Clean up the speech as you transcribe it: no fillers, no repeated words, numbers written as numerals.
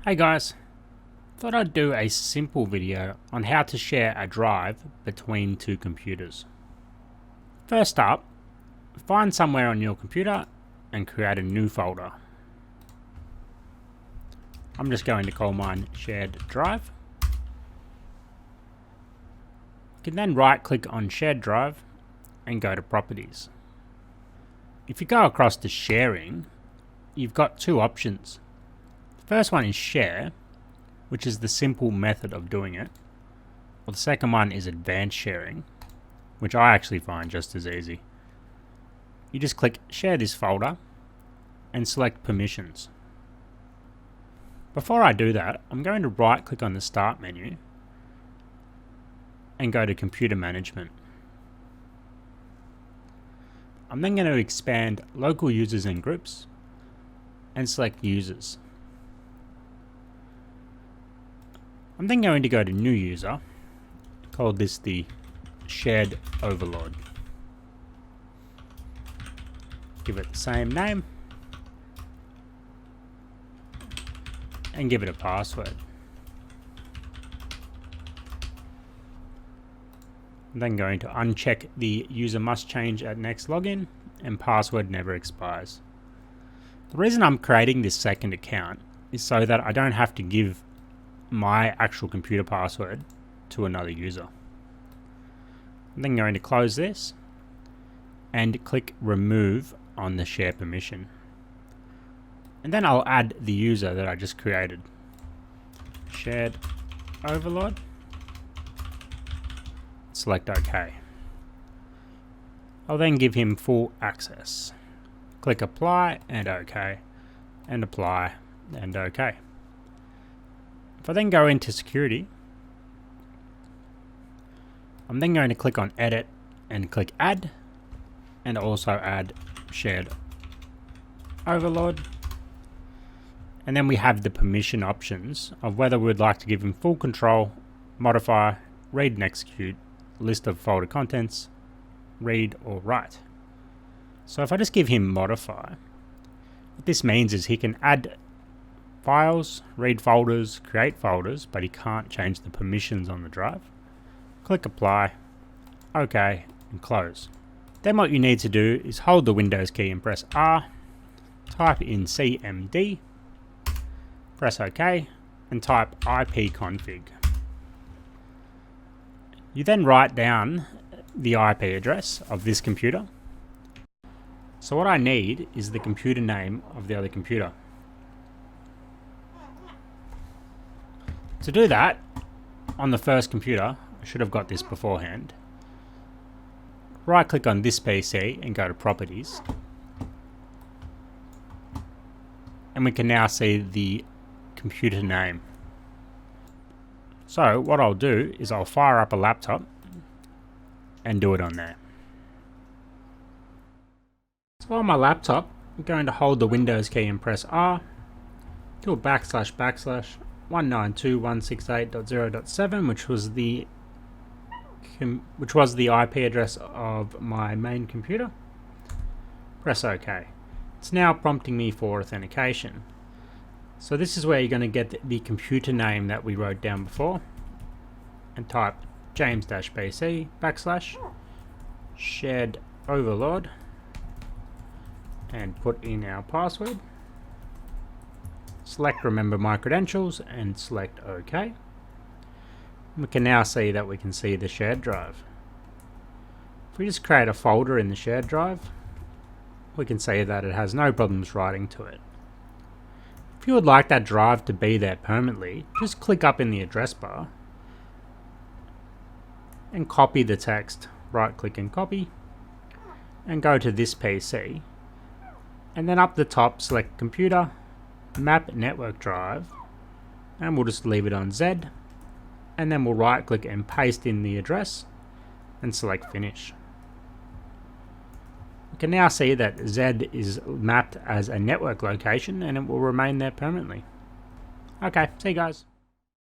Hey guys, thought I'd do a simple video on how to share a drive between two computers. First up, find somewhere on your computer and create a new folder. I'm just going to call mine shared drive. You can then right click on shared drive and go to properties. If you go across to sharing, you've got two options. First one is share, which is the simple method of doing it. Well, the second one is advanced sharing, which I actually find just as easy. You just click share this folder and select permissions. Before I do that, I'm going to right click on the start menu and go to computer management. I'm then going to expand local users and groups and select users. I'm then going to go to new user, call this the shared overlord. Give it the same name and give it a password. I'm then going to uncheck the user must change at next login and password never expires. The reason I'm creating this second account is so that I don't have to give my actual computer password to another user. I'm then going to close this and click remove on the share permission. And then I'll add the user that I just created. Shared overlord. Select OK. I'll then give him full access. Click apply and OK, and apply and OK. If I then go into security, I'm then going to click on edit and click add, and also add shared overlord. And then we have the permission options of whether we'd like to give him full control, modify, read and execute, list of folder contents, read or write. So if I just give him modify, what this means is he can add files, read folders, create folders, but he can't change the permissions on the drive. Click apply, OK, and close. Then what you need to do is hold the Windows key and press R, type in CMD, press OK, and type ipconfig. You then write down the IP address of this computer. So what I need is the computer name of the other computer. To do that, on the first computer, I should have got this beforehand. Right click on this PC and go to properties. And we can now see the computer name. So what I'll do is I'll fire up a laptop and do it on there. So on my laptop, I'm going to hold the Windows key and press R, do a / 192.168.0.7, which was the IP address of my main computer. Press OK. It's now prompting me for authentication. So this is where you're going to get the computer name that we wrote down before, and type James-PC / shared overlord and put in our password. Select remember my credentials and select OK. We can now see that we can see the shared drive. If we just create a folder in the shared drive, we can see that it has no problems writing to it. If you would like that drive to be there permanently, just click up in the address bar and copy the text. Right click and copy and go to this PC, and then up the top select computer, map network drive, and we'll just leave it on Z, and then we'll right click and paste in the address and select finish. We can now see that Z is mapped as a network location and it will remain there permanently. Okay, see you guys.